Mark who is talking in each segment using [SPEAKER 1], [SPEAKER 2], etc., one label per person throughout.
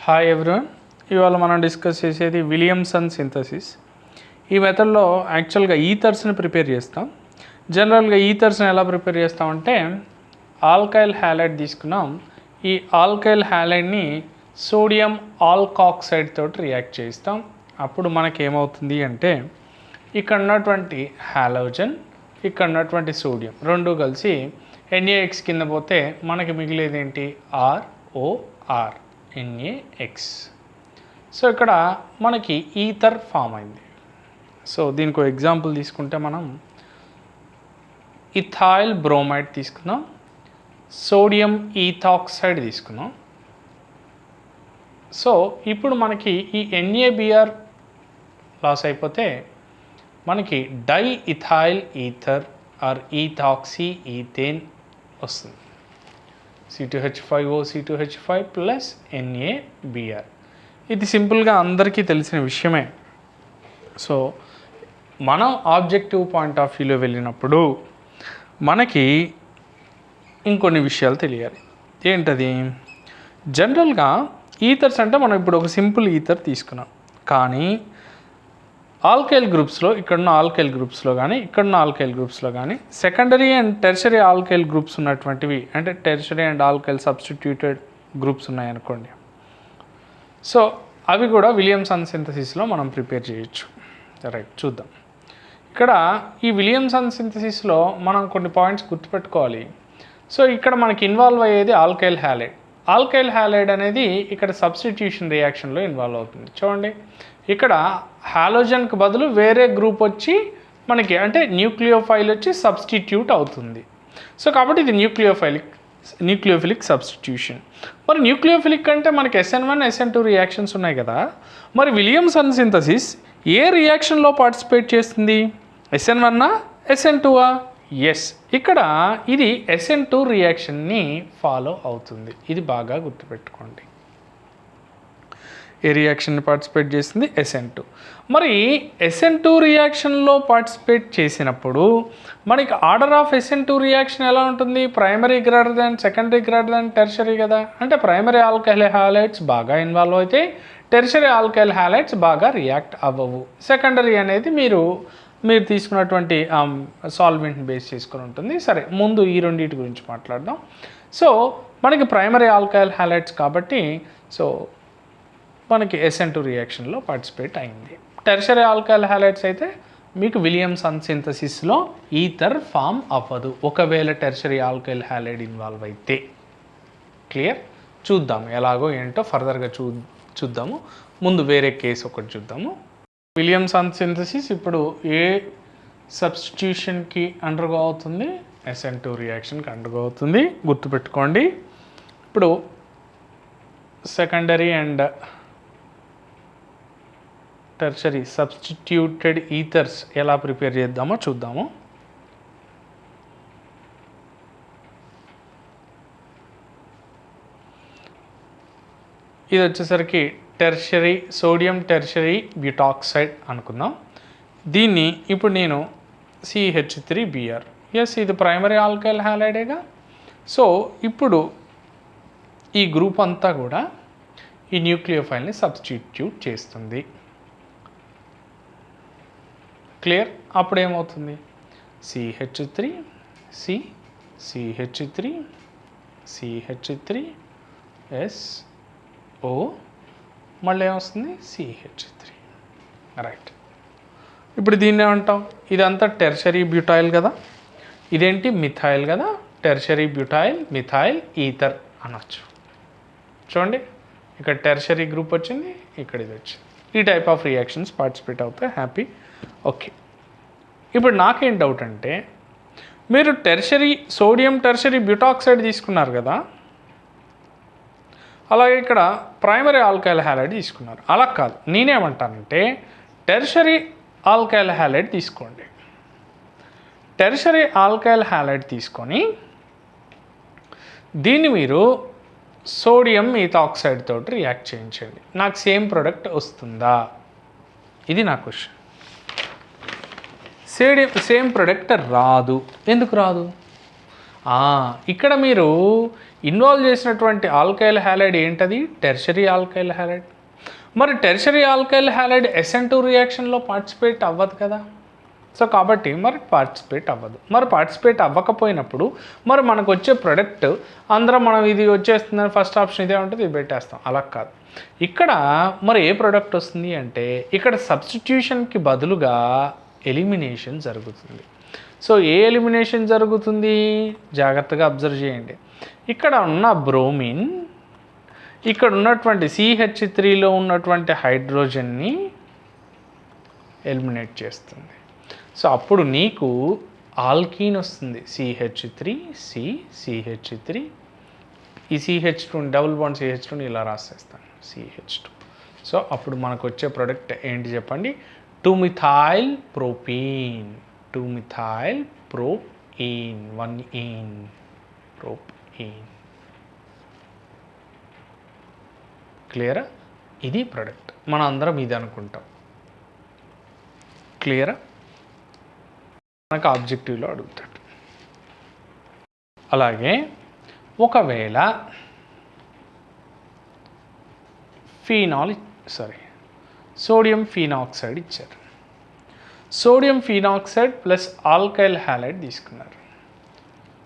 [SPEAKER 1] Hi everyone, ఇవాళ మనం discuss చేసేది విలియమ్సన్ సింథసిస్. ఈ మెథడ్లో యాక్చువల్గా ఈథర్స్ని ప్రిపేర్ చేస్తాం. జనరల్గా ఈథర్స్ని ఎలా ప్రిపేర్ చేస్తామంటే ఆల్కైల్ హ్యాలైడ్ తీసుకున్నాం. ఈ ఆల్కైల్ హ్యాలైడ్ని సోడియం ఆల్కాక్సైడ్ తోటి రియాక్ట్ చేస్తాం. అప్పుడు మనకి ఏమవుతుంది అంటే ఇక్కడ ఉన్నటువంటి హాలోజన్, ఇక్కడ ఉన్నటువంటి సోడియం రెండు కలిసి NaX కింద పోతే మనకి మిగిలేది ఏంటి? ROR NaX. సో ఇక్కడ మనకి ఈథర్ ఫామ్ అయింది. సో దీనికి ఒక ఎగ్జాంపుల్ తీసుకుంటే మనం ఇథైల్ బ్రోమైడ్ తీసుకున్నాం, సోడియం ఈథాక్సైడ్ తీసుకున్నాం. సో ఇప్పుడు మనకి ఈ NaBr లాస్ అయిపోతే మనకి diethyl ether or ethoxy ethane వస్తుంది. C2H5O C2H5 plus NaBr. ఇది సింపుల్గా అందరికీ తెలిసిన విషయమే. సో మనం ఆబ్జెక్టివ్ పాయింట్ ఆఫ్ వ్యూలో వెళ్ళినప్పుడు మనకి ఇంకొన్ని విషయాలు తెలియాలి. ఏంటది? జనరల్గా ఈథర్స్ అంటే మనం ఇప్పుడు ఒక సింపుల్ ఈథర్ తీసుకున్నాం, కానీ ఆల్కైల్ గ్రూప్స్లో, ఇక్కడున్న ఆల్కైల్ గ్రూప్స్లో కానీ ఇక్కడున్న ఆల్కైల్ గ్రూప్స్లో కానీ secondary and tertiary alkyl groups ఉన్నటువంటివి, అంటే tertiary and alkyl substituted groups ఉన్నాయనుకోండి. సో అవి కూడా విలియమ్సన్ సింథసిస్లో మనం ప్రిపేర్ చేయొచ్చు. రైట్, చూద్దాం. ఇక్కడ ఈ విలియమ్సన్ సింథసిస్లో మనం కొన్ని పాయింట్స్ గుర్తుపెట్టుకోవాలి. సో ఇక్కడ మనకి ఇన్వాల్వ్ అయ్యేది ఆల్కైల్ హ్యాలైడ్. ఆల్కైల్ హ్యాలైడ్ అనేది ఇక్కడ సబ్స్టిట్యూషన్ రియాక్షన్లో ఇన్వాల్వ్ అవుతుంది. చూడండి, ఇక్కడ హాలోజన్కి బదులు వేరే గ్రూప్ వచ్చి మనకి, అంటే న్యూక్లియోఫైల్ వచ్చి సబ్స్టిట్యూట్ అవుతుంది. సో కాబట్టి ఇది న్యూక్లియోఫిలిక్ సబ్స్టిట్యూషన్. మరి న్యూక్లియోఫిలిక్ అంటే మనకి SN1 SN2 రియాక్షన్స్ ఉన్నాయి కదా. మరి విలియమ్సన్ సింథసిస్ ఏ రియాక్షన్లో పార్టిసిపేట్ చేస్తుంది? SN1 SN2? ఎస్, ఇక్కడ ఇది SN2 రియాక్షన్ని ఫాలో అవుతుంది. ఇది బాగా గుర్తుపెట్టుకోండి. ఏ రియాక్షన్ని పార్టిసిపేట్ చేస్తుంది? SN2. మరి SN2 రియాక్షన్లో పార్టిసిపేట్ చేసినప్పుడు మనకి ఆర్డర్ ఆఫ్ SN2 రియాక్షన్ ఎలా ఉంటుంది? Primary greater than, secondary greater than, tertiary కదా. అంటే ప్రైమరీ ఆల్కైల్ హ్యాలైడ్స్ బాగా ఇన్వాల్వ్ అయితే టెర్షరీ ఆల్కైల్ హ్యాలైడ్స్ బాగా రియాక్ట్ అవ్వవు. సెకండరీ అనేది మీరు తీసుకున్నటువంటి సాల్వెంట్ని బేస్ చేసుకుని ఉంటుంది. సరే, ముందు ఈ రెండింటి గురించి మాట్లాడదాం. సో మనకి ప్రైమరీ ఆల్కైల్ హ్యాలైడ్స్ కాబట్టి సో మనకి SN2 రియాక్షన్లో పార్టిసిపేట్ అయింది. టెర్షరీ ఆల్కైల్ హ్యాలైడ్స్ అయితే మీకు విలియమ్సన్ సింథసిస్లో ఈథర్ ఫామ్ అవ్వదు, ఒకవేళ టెర్షరీ ఆల్కైల్ హ్యాలైడ్ ఇన్వాల్వ్ అయితే. క్లియర్? చూద్దాం ఎలాగో ఏంటో ఫర్దర్గా చూద్దాము. ముందు వేరే కేసు ఒకటి చూద్దాము. విలియమ్సన్ సింథసిస్ ఇప్పుడు ఏ సబ్స్టిట్యూషన్కి అండర్గో అవుతుంది? SN2 రియాక్షన్కి అండర్గో అవుతుంది. గుర్తుపెట్టుకోండి. ఇప్పుడు సెకండరీ అండ్ టెర్షరీ సబ్స్టిట్యూటెడ్ ఈథర్స్ ఎలా ప్రిపేర్ చేద్దామో చూద్దాము. ఇది వచ్చేసరికి టెర్షరీ సోడియం టెర్షరీ బ్యూటాక్సైడ్ అనుకుందాం. దీన్ని ఇప్పుడు నేను CH3Br. ఎస్, ఇది ప్రైమరీ ఆల్కైల్ హ్యాలైడేగా. సో ఇప్పుడు ఈ గ్రూప్ అంతా కూడా ఈ న్యూక్లియోఫైల్ని సబ్స్టిట్యూట్ చేస్తుంది. క్లియర్? అప్పుడు ఏమవుతుంది? CH3 C CH3 CH3 SO మళ్ళీ ఏమొస్తుంది? CH3. రైట్, ఇప్పుడు దీన్ని ఏమంటాం? ఇదంతా టెర్షరీ బ్యూటైల్ కదా, ఇదేంటి? మిథైల్ కదా. టెర్షరీ బ్యూటైల్ మిథైల్ ఈథర్ అనొచ్చు. చూడండి, ఇక్కడ టెర్షరీ గ్రూప్ వచ్చింది, ఇక్కడ ఇది వచ్చింది. ఈ టైప్ ఆఫ్ రియాక్షన్స్ పార్టిసిపేట్ అవుతాయి. హ్యాపీ. ఓకే, ఇప్పుడు నాకేం డౌట్ అంటే, మీరు సోడియం టెర్షరీ బ్యూటాక్సైడ్ తీసుకున్నారు కదా, అలాగే ఇక్కడ ప్రైమరీ ఆల్కైల్ హ్యాలైడ్ తీసుకున్నారు. అలా కాదు, నేనేమంటానంటే టెర్షరీ ఆల్కైల్ హ్యాలైడ్ తీసుకోండి. టెర్షరీ ఆల్కైల్ హ్యాలైడ్ తీసుకొని దీన్ని మీరు సోడియం ఈథాక్సైడ్ తోటి రియాక్ట్ చేయించండి. నాకు సేమ్ ప్రోడక్ట్ వస్తుందా? ఇది నా క్వశ్చన్. సేమ్ ప్రోడక్ట్ రాదు. ఎందుకు రాదు? ఇక్కడ మీరు ఇన్వాల్వ్ చేసినటువంటి ఆల్కైల్ హ్యాలైడ్ ఏంటది? Tertiary alkyl halide. మరి టెర్షరీ ఆల్కైల్ హ్యాలైడ్ SN2 రియాక్షన్లో పార్టిసిపేట్ అవ్వదు కదా. సో కాబట్టి మరి పార్టిసిపేట్ అవ్వదు. మరి పార్టిసిపేట్ అవ్వకపోయినప్పుడు మరి మనకు వచ్చే ప్రొడక్ట్ అందరం మనం ఇది వచ్చేస్తుందని ఫస్ట్ ఆప్షన్ ఇదే ఉంటుంది, ఇది పెట్టేస్తాం. అలా కాదు. ఇక్కడ మరి ఏ ప్రోడక్ట్ వస్తుంది అంటే ఇక్కడ సబ్స్టిట్యూషన్కి బదులుగా ఎలిమినేషన్ జరుగుతుంది. సో ఏ ఎలిమినేషన్ జరుగుతుంది? జాగ్రత్తగా అబ్జర్వ్ చేయండి. ఇక్కడ ఉన్న బ్రోమిన్ ఇక్కడ ఉన్నటువంటి CH3లో ఉన్నటువంటి హైడ్రోజన్ని ఎలిమినేట్ చేస్తుంది. సో అప్పుడు నీకు ఆల్కీన్ వస్తుంది. CH3 ఈ CH2 డబుల్ బాండ్ CH2ని ఇలా రాసేస్తాను, CH2. సో అప్పుడు మనకు వచ్చే ప్రోడక్ట్ ఏంటి చెప్పండి? 2-మిథైల్ ప్రోపీన్. 2-మిథైల్ ప్రోపీన్, 1-ఈన్ ప్రోపీన్. క్లియరా? ఇది ప్రోడక్ట్. మనం అందరం ఇది అనుకుంటాం. క్లియరా? మనకు ఆబ్జెక్టివ్లో అడుగుతాడు. అలాగే ఒకవేళ సోడియం ఫీనాక్సైడ్ ఇచ్చారు. సోడియం ఫీనాక్సైడ్ ప్లస్ ఆల్కైల్ హ్యాలైడ్ తీసుకున్నారు.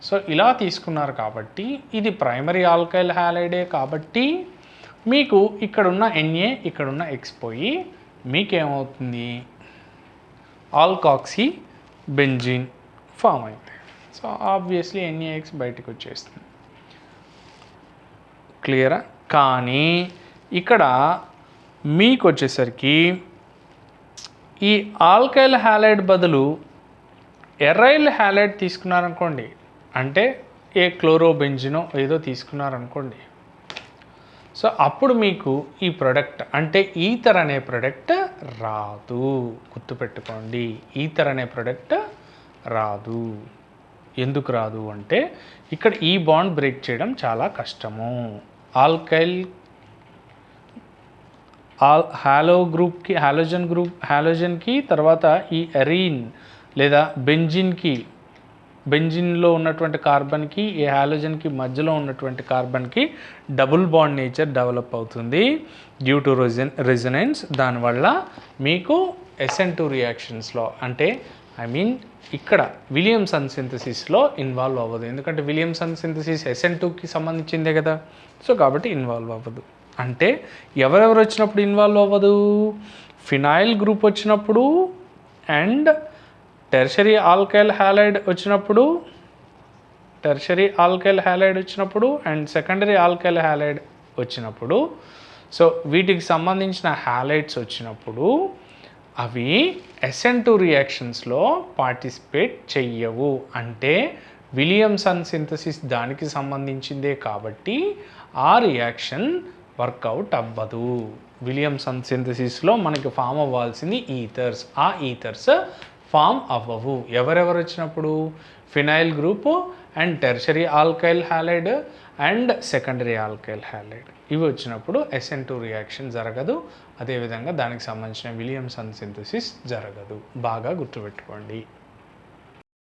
[SPEAKER 1] సో ఇలా తీసుకున్నారు కాబట్టి ఇది ప్రైమరీ ఆల్కైల్ హ్యాలైడే కాబట్టి మీకు ఇక్కడున్న Na ఇక్కడున్న X పోయి మీకేమవుతుంది? ఆల్కాక్సీ బెంజీన్ ఫామ్ అయింది. సో ఆబ్వియస్లీ NaX బయటకు వచ్చేస్తుంది. క్లియరా? కానీ ఇక్కడ మీకు వచ్చేసరికి ఈ ఆల్కైల్ హ్యాలైడ్ బదులు ఎరైల్ హ్యాలైడ్ తీసుకున్నారనుకోండి, అంటే ఏ క్లోరోబెంజినో ఏదో తీసుకున్నారనుకోండి, సో అప్పుడు మీకు ఈ ప్రోడక్ట్ అంటే ఈథర్ అనే ప్రోడక్ట్ రాదు. గుర్తుపెట్టుకోండి, ఈథర్ అనే ప్రోడక్ట్ రాదు. ఎందుకు రాదు అంటే ఇక్కడ ఈ బాండ్ బ్రేక్ చేయడం చాలా కష్టము. హాలోజన్కి తర్వాత ఈ ఎరీన్ లేదా బెంజిన్లో ఉన్నటువంటి కార్బన్కి ఈ హాలోజన్కి మధ్యలో ఉన్నటువంటి కార్బన్కి డబుల్ బాండ్ నేచర్ డెవలప్ అవుతుంది డ్యూ టు రెజొనెన్స్. దానివల్ల మీకు SN2 రియాక్షన్స్లో అంటే ఇక్కడ విలియమ్సన్ సింథసిస్లో ఇన్వాల్వ్ అవ్వదు. ఎందుకంటే విలియమ్సన్ సింథసిస్ SN2కి సంబంధించిందే కదా. సో కాబట్టి ఇన్వాల్వ్ అవ్వదు. అంటే ఎవరెవరు వచ్చినప్పుడు ఇన్వాల్వ్ అవ్వదు? ఫినాయిల్ గ్రూప్ వచ్చినప్పుడు అండ్ టెర్షరీ ఆల్కైల్ హ్యాలైడ్ వచ్చినప్పుడు అండ్ సెకండరీ ఆల్కైల్ హ్యాలైడ్ వచ్చినప్పుడు. సో వీటికి సంబంధించిన హ్యాలైడ్స్ వచ్చినప్పుడు అవి SN2 రియాక్షన్స్లో పార్టిసిపేట్ చెయ్యవు. అంటే విలియమ్సన్ సింథసిస్ దానికి సంబంధించిందే కాబట్టి ఆ రియాక్షన్ వర్కౌట్ అవ్వదు. విలియమ్సన్ సింథసిస్లో మనకి ఫామ్ అవ్వాల్సింది ఈథర్స్. ఆ ఈథర్స్ ఫామ్ అవ్వవు. ఎవరెవరు వచ్చినప్పుడు? Phenyl group and tertiary alkyl halide and secondary alkyl halide ఇవి వచ్చినప్పుడు SN2 రియాక్షన్ జరగదు. అదేవిధంగా దానికి సంబంధించిన విలియమ్సన్ సింథసిస్ జరగదు. బాగా గుర్తుపెట్టుకోండి.